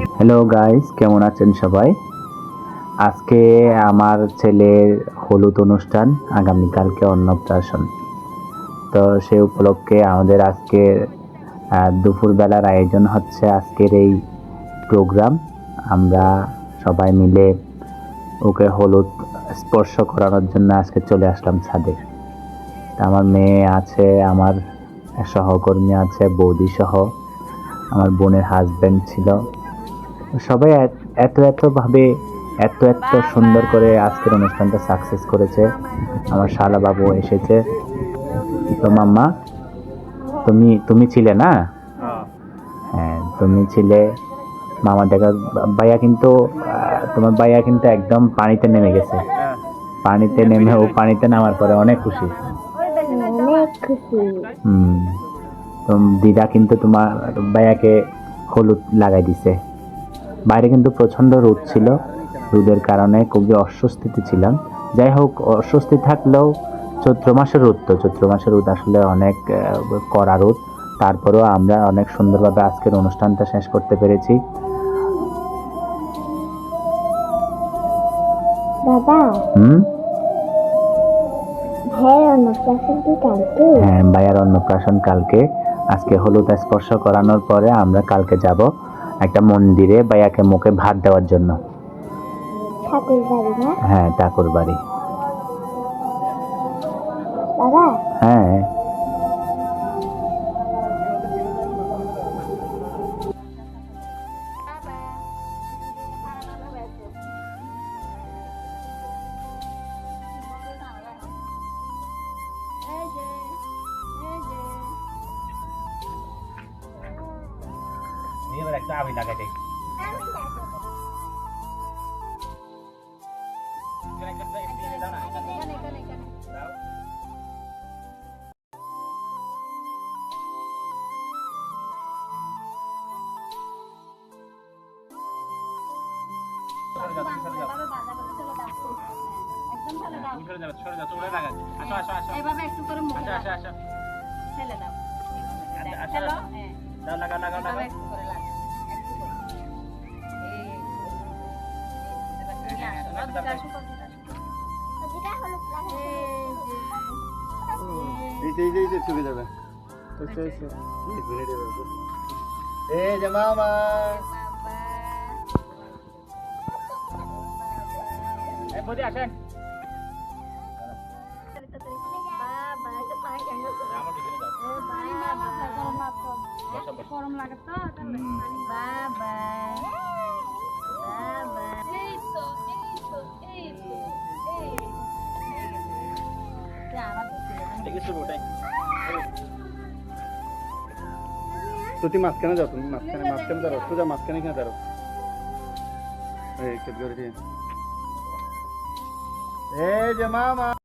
Hello guys, কেমন আছেন সবাই? আজকে আমার ছেলের হলুদ অনুষ্ঠান, আগামীকালকে অন্নপ্রাশন। তো সেই উপলক্ষে আমাদের আজকে দুপুরবেলার আয়োজন হচ্ছে আজকের এই প্রোগ্রাম। আমরা সবাই মিলে ওকে হলুদ স্পর্শ করানোর জন্য আজকে চলে আসলাম ছাদে। তা আমার মেয়ে আছে, আমার সহকর্মী আছে, বৌদি সহ আমার বোনের হাজবেন্ড ছিল। সবাই ভাবে এত সুন্দর করে আজকের অনুষ্ঠানটা সাকসেস করেছে। আমার শালা বাবু এসেছে। তো মাম্মা, তুমি ছিলে না? হ্যাঁ, তুমি ছিলে। মামা দেখা ভাইয়া কিন্তু তোমার ভাইয়া কিন্তু একদম পানিতে নেমে গেছে। পানিতে নেমে ও পানিতে নামার পরে অনেক খুশি। তো দিদা কিন্তু তোমার ভাইয়াকে হলুদ লাগাই দিছে। বাইরে কিন্তু প্রচণ্ড রোদ ছিল, রোদের কারণে খুবই অস্বস্তিতে ছিলাম। যাই হোক, অস্বস্তি থাকলেও চৈত্র মাসের রোদ আসলে অনেক কড়া রোদ। তারপরেও আমরা অনেক সুন্দরভাবে আজকের অনুষ্ঠানটা শেষ করতে পেরেছি। হ্যাঁ, ভাইয়ার অন্নপ্রাশন কালকে। আজকে হলুদ স্পর্শ করানোর পরে আমরা কালকে যাব একটা মন্দিরে ভাইয়াকে মুখে ভাত দেওয়ার জন্য। হ্যাঁ, ঠাকুর বাড়ি। হ্যাঁ, এবার একটা আবি লাগাই দেই। এইভাবে একটু করে মুখে ফেলে দাও। হ্যালো, দাও, লাগা একটু করে লাগা, একটু করে। এই চলে যাবে। এই যে মামা, এই বদি আসেন। গরম লাগে তো বাবা, এই তো তুই মাঝখানে যাও, তুমি মাঝখানে দাঁড়াও, সোজা মাঝখানে এখানে দাঁড়াও। এই যে মামা।